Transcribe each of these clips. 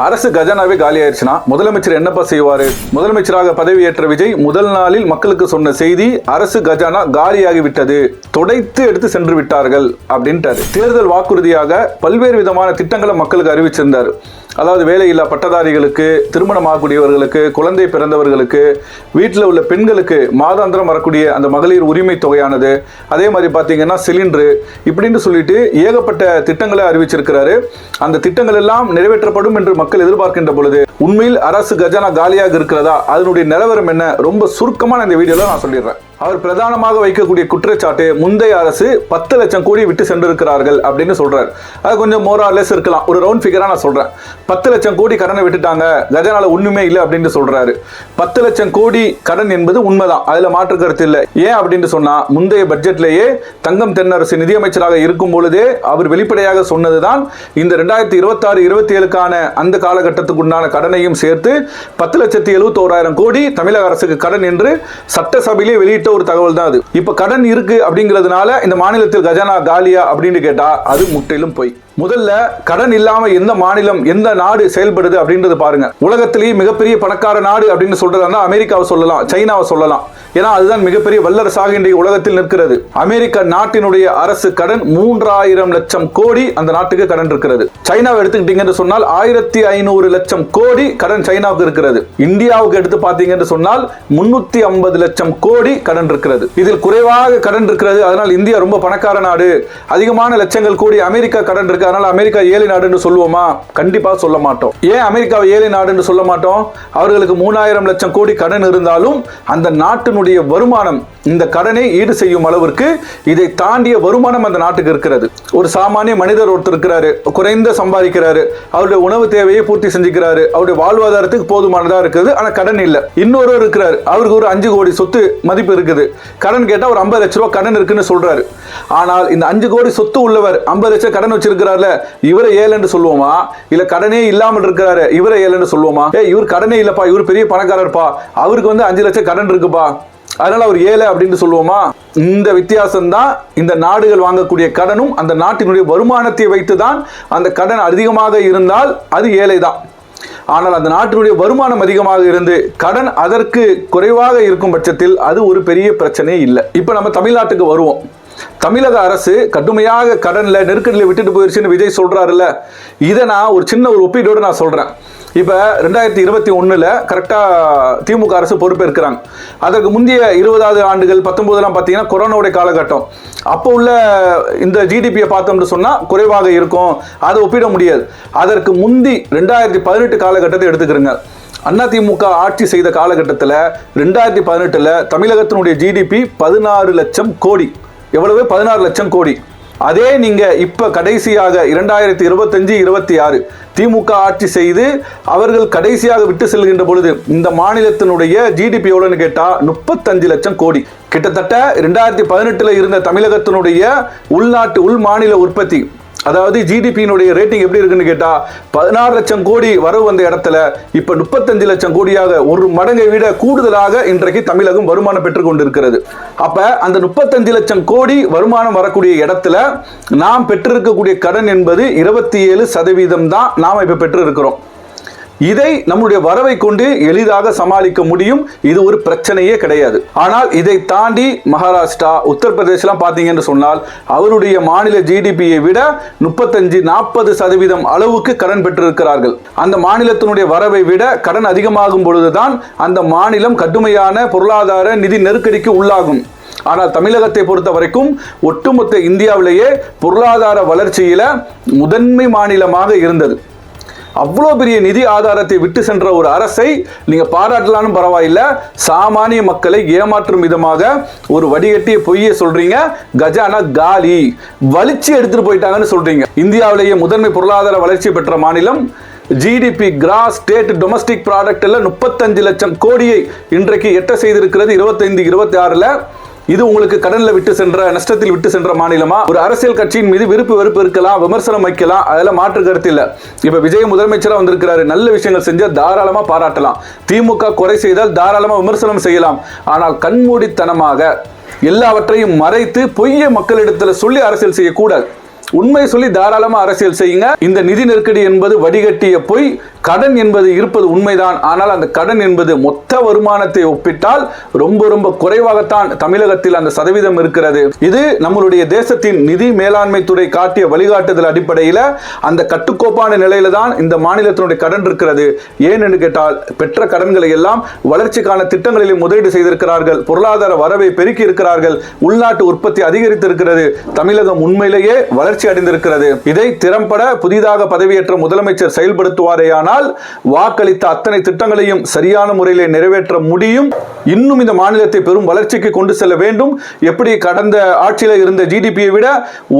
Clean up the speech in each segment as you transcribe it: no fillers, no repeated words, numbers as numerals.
அரசு கஜானாவே காலி ஆயிடுச்சுன்னா முதலமைச்சர் என்னப்பா செய்வாரு? முதலமைச்சராக பதவியேற்ற விஜய் முதல் நாளில் மக்களுக்கு சொன்ன செய்தி, அரசு கஜானா காலியாகி விட்டது, துடைத்து எடுத்து சென்று விட்டார்கள் அப்படின்ட்டாரு. தேர்தல் வாக்குறுதியாக பல்வேறு விதமான திட்டங்களை மக்களுக்கு அறிவிச்சிருந்தார். அதாவது வேலையில்லா பட்டதாரிகளுக்கு, திருமணமாகக்கூடியவர்களுக்கு, குழந்தை பிறந்தவர்களுக்கு, வீட்டில் உள்ள பெண்களுக்கு மாதாந்திரம் வரக்கூடிய அந்த மகளிர் உரிமை தொகையானது, அதே மாதிரி பார்த்தீங்கன்னா சிலிண்டரு, இப்படின்னு சொல்லிட்டு ஏகப்பட்ட திட்டங்களை அறிவிச்சிருக்கிறாரு. அந்த திட்டங்கள் எல்லாம் நிறைவேற்றப்படும் என்று மக்கள் எதிர்பார்க்கின்ற பொழுது உண்மையில் அரசு கஜானா காலியாக இருக்கிறதா, அதனுடைய நிலவரம் என்ன, ரொம்ப சுருக்கமான இந்த வீடியோல நான் சொல்லிடுறேன். அவர் பிரதானமாக வைக்கக்கூடிய குற்றச்சாட்டு, முந்தைய அரசு 10 லட்சம் கோடி விட்டு சென்றிருக்கிறார்கள் அப்படின்னு சொல்றாரு. அது கொஞ்சம் மோராலெஸ் இருக்கலாம், ஒரு ரவுண்ட் ஃபிகரா நான் சொல்றேன். 10 லட்சம் கோடி கடனை விட்டுட்டாங்க, கஜானால ஒண்ணுமே இல்லை அப்படின்னு சொல்றாரு. 10 லட்சம் கோடி கடன் என்பது உண்மைதான், அதுல மாற்று கருத்து இல்லை. ஏன் அப்படின்னு சொன்னா, முந்தைய பட்ஜெட்லேயே தங்கம் தென்னரசு நிதியமைச்சராக இருக்கும் பொழுதே அவர் வெளிப்படையாக சொன்னதுதான், இந்த 2026-27க்கான அந்த காலகட்டத்துக்கு உண்டான கடனையும் சேர்த்து 10,71,000 கோடி தமிழக அரசுக்கு கடன் என்று சட்டசபையிலே வெளியிட்ட ஒரு தகவல் தான் அது. இப்ப கடன் இருக்கு அப்படிங்கிறதுனால இந்த மாநிலத்தில் கஜானா காலியா அப்படின்னு கேட்டா அது முற்றிலும் பொய். முதல்ல கடன் இல்லாம எந்த மாநிலம், எந்த நாடு செயல்படுது அப்படின்றது பாருங்க. உலகத்திலேயே மிகப்பெரிய பணக்கார நாடு அப்படின்னு சொல்றதா அமெரிக்காவை சொல்லலாம், சைனாவை சொல்லலாம். ஏன்னா அதுதான் மிகப்பெரிய வல்லரசாக இன்றைய உலகத்தில் நிற்கிறது. அமெரிக்க நாட்டினுடைய அரசு கடன் 3000 லட்சம் கோடி அந்த நாட்டுக்கு கடன் இருக்கிறது. சைனாவை எடுத்துக்கிட்டீங்கன்னு சொன்னால் 1500 லட்சம் கோடி கடன் சைனாவுக்கு இருக்கிறது. இந்தியாவுக்கு எடுத்து பார்த்தீங்கன்னு சொன்னால் 350 லட்சம் கோடி கடன் இருக்கிறது. இதில் குறைவாக கடன் இருக்கிறது, அதனால் இந்தியா ரொம்ப பணக்கார நாடு. அதிகமான லட்சங்கள் கோடி அமெரிக்கா கடன் இருக்கு, அதனால அமெரிக்கா ஏழை நாடுன்னு சொல்லுவோமா? கண்டிப்பா சொல்ல மாட்டோம். ஏன் அமெரிக்காவை ஏழை நாடுன்னு சொல்ல மாட்டோம்? அவர்களுக்கு 3000 லட்சம் கோடி கடன் இருந்தாலும் அந்த நாட்டினுடைய வருமானம் இந்த கடனை ஈடு செய்யும் அளவிற்கு இதை தாண்டிய வருமானம் அந்த நாட்டுக்கு இருக்கிறது. ஒரு சாமானிய மனிதர் ஒருத்தர் இருக்கிறாரு, குறைந்த சம்பாதிக்கிறாரு, அவருடைய உணவு தேவையை பூர்த்தி செஞ்சுக்கிறாரு, அவருடைய வாழ்வாதாரத்துக்கு போதுமானதா இருக்குது, ஆனா கடன் இல்லை. இன்னொரு இருக்கிறார், அவருக்கு ஒரு 5 கோடி சொத்து மதிப்பு இருக்குது, கடன் கேட்டா ஒரு 50 லட்சம் ரூபாய் கடன் இருக்குன்னு சொல்றாரு. ஆனால் இந்த 5 கோடி சொத்து உள்ளவர் 50 லட்சம் கடன் வச்சிருக்கிறார்ல, இவரை ஏழைன்னு சொல்லுவோமா? இல்ல கடனே இல்லாமல் இருக்கிறாரு இவரை ஏழைன்னு சொல்லுவோமா? இவர் கடனே இல்லப்பா, இவர் பெரிய பணக்காரர்ப்பா, அவருக்கு 5 லட்சம் கடன் இருக்குப்பா, அதனால அவர் ஏழை அப்படின்னு சொல்லுவோமா? இந்த வித்தியாசம் தான். இந்த நாடுகள் வாங்கக்கூடிய கடனும் அந்த நாட்டினுடைய வருமானத்தை வைத்துதான். அந்த கடன் அதிகமாக இருந்தால் அது ஏழை தான். ஆனால் அந்த நாட்டினுடைய வருமானம் அதிகமாக இருந்து கடன் அதற்கு குறைவாக இருக்கும் பட்சத்தில் அது ஒரு பெரிய பிரச்சனை இல்லை. இப்ப நம்ம தமிழ்நாட்டுக்கு வருவோம். தமிழக அரசு கடுமையாக கடன்ல நெருக்கடியில் விட்டுட்டு போயிருச்சுன்னு விஜய் சொல்றாருல்ல, இதை நான் ஒரு சின்ன ஒரு ஒப்பீடோடு நான் சொல்றேன். இப்போ 2021 கரெக்டா திமுக அரசு பொறுப்பேற்கிறாங்க. அதற்கு முந்தைய 20வது ஆண்டுகள் 19 பார்த்தீங்கன்னா கொரோனாவுடைய காலகட்டம். அப்போ உள்ள இந்த ஜிடிபியை பார்த்தோம்னு சொன்னா குறைவாக இருக்கும், அதை ஒப்பிட முடியாது. அதற்கு முந்தி 2018 காலகட்டத்தை எடுத்துக்கிறங்க. அதிமுக ஆட்சி செய்த காலகட்டத்தில் 2018 தமிழகத்தினுடைய ஜிடிபி 16 லட்சம் கோடி. எவ்வளவு? 16 லட்சம் கோடி. அதே நீங்க இப்ப கடைசியாக 2025-26 திமுக ஆட்சி செய்து அவர்கள் கடைசியாக விட்டு செல்கின்ற பொழுது இந்த மாநிலத்தினுடைய ஜிடிபி எவ்வளவுன்னு கேட்டா 35 லட்சம் கோடி. கிட்டத்தட்ட 2018 இருந்த தமிழகத்தினுடைய உள் மாநில உற்பத்தி, அதாவது ஜிடிபியினுடைய ரேட்டிங் எப்படி இருக்குன்னு கேட்டா 16 லட்சம் கோடி வரவு வந்த இடத்துல இப்ப 35 லட்சம் கோடியாக, ஒரு மடங்கை விட கூடுதலாக இன்றைக்கு தமிழகம் வருமானம் பெற்றுக் கொண்டிருக்கிறது. அப்ப அந்த 35 லட்சம் கோடி வருமானம் வரக்கூடிய இடத்துல நாம் பெற்றிருக்கக்கூடிய கடன் என்பது 27% தான் நாம் இப்ப பெற்று இருக்கிறோம். இதை நம்முடைய வரவை கொண்டு எளிதாக சமாளிக்க முடியும், இது ஒரு பிரச்சனையே கிடையாது. ஆனால் இதை தாண்டி மகாராஷ்டிரா, உத்தரப்பிரதேசலாம் பார்த்தீங்கன்னு சொன்னால் அவருடைய மாநில ஜிடிபியை விட 35-40% அளவுக்கு கடன் பெற்றிருக்கிறார்கள். அந்த மாநிலத்தினுடைய வரவை விட கடன் அதிகமாகும் பொழுதுதான் அந்த மாநிலம் கடுமையான பொருளாதார நிதி நெருக்கடிக்கு உள்ளாகும். ஆனால் தமிழகத்தை பொறுத்த வரைக்கும் ஒட்டுமொத்த இந்தியாவிலேயே பொருளாதார வளர்ச்சியில முதன்மை மாநிலமாக இருந்தது. அவ்வளோ பெரிய நிதி ஆதாரத்தை விட்டு சென்ற ஒரு அரசை நீங்க பாராட்டலான்னு பரவாயில்லை, சாமானிய மக்களை ஏமாற்றும் விதமாக ஒரு வடிகட்டிய பொய்யை சொல்றீங்க. கஜானா காலி, வலிச்சு எடுத்துட்டு போயிட்டாங்கன்னு சொல்றீங்க. இந்தியாவிலேயே முதன்மை பொருளாதார வளர்ச்சி பெற்ற மாநிலம், GDP cross state domestic product 35 லட்சம் கோடியை இன்றைக்கு எட்ட செய்திருக்கிறது 25-26. இது உங்களுக்கு கடன்ல விட்டு சென்ற, நஷ்டத்தில் விட்டு சென்ற மாநிலமா? ஒரு அரசியல் கட்சியின் மீது விருப்பு வெறுப்பு இருக்கலாம், விமர்சனம் வைக்கலாம், அதெல்லாம் மாற்று கருத்து இல்ல. இப்ப விஜய் முதலமைச்சரா வந்திருக்கிறாரு, நல்ல விஷயங்கள் செஞ்சா தாராளமா பாராட்டலாம், திமுக குறை செய்தால் தாராளமா விமர்சனம் செய்யலாம். ஆனால் கண்மூடித்தனமாக எல்லாவற்றையும் மறைத்து பொய்யை மக்களிடத்துல சொல்லி அரசியல் செய்யக்கூடாது. உண்மை சொல்லி தாராளமா அரசியல் செய்யுங்க. இந்த நிதி நெருக்கடி என்பது வடிகட்டிய பொய், கடன் என்பது இருப்பது உண்மைதான். ஆனால் அந்த கடன் என்பது மொத்த வருமானத்தை ஒப்பிட்டால் ரொம்ப ரொம்ப குறைவாகத்தான் தமிழகத்தில் அந்த சதவீதம் இருக்கிறது. இது நம்மளுடைய தேசத்தின் நிதி மேலாண்மை துறை காட்டிய வழிகாட்டுதல் அடிப்படையில் அந்த கட்டுக்கோப்பான நிலையில தான் இந்த மாநிலத்தினுடைய கடன் இருக்கிறது. ஏன் என்று கேட்டால் பெற்ற கடன்களை எல்லாம் வளர்ச்சிக்கான திட்டங்களில் முதலீடு செய்திருக்கிறார்கள், பொருளாதார வரவை பெருக்கி இருக்கிறார்கள், உள்நாட்டு உற்பத்தி அதிகரித்திருக்கிறது, தமிழகம் உண்மையிலேயே வளர்ச்சி அடைந்திருக்கிறது. இதை திறம்பட புதிதாக பதவியேற்ற முதலமைச்சர் செயல்படுத்துவாரேயானால் வாக்களித்த அத்தனை திட்டங்களையும் சரியான முறையிலே நிறைவேற்ற முடியும். இன்னும் இந்த மாநிலத்தை பெரும் வளர்ச்சிக்கு கொண்டு செல்ல வேண்டும். எப்படி கடந்த ஆட்சியில் இருந்த ஜிடிபியை விட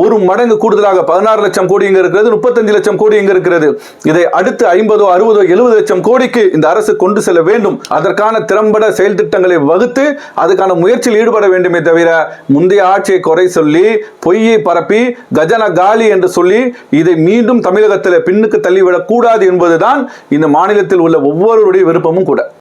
ஒரு மடங்கு கூடுதலாக 16 லட்சம் கோடி எங்க இருக்கிறது, 35 லட்சம் கோடி எங்க இருக்கிறது. இதை அடுத்து 50, 60, 70 லட்சம் கோடிக்கு இந்த அரசு கொண்டு செல்ல வேண்டும். அதற்கான திறம்பட செயல் திட்டங்களை வகுத்து அதுக்கான முயற்சியில் ஈடுபட வேண்டுமே தவிர முந்தைய ஆட்சியை குறை சொல்லி பொய்யை பரப்பி கஜானா காலி என்று சொல்லி இதை மீண்டும் தமிழகத்தில் பின்னுக்கு தள்ளிவிடக் கூடாது என்பதுதான் இந்த மாநிலத்தில் உள்ள ஒவ்வொருவருடைய விருப்பமும் கூட.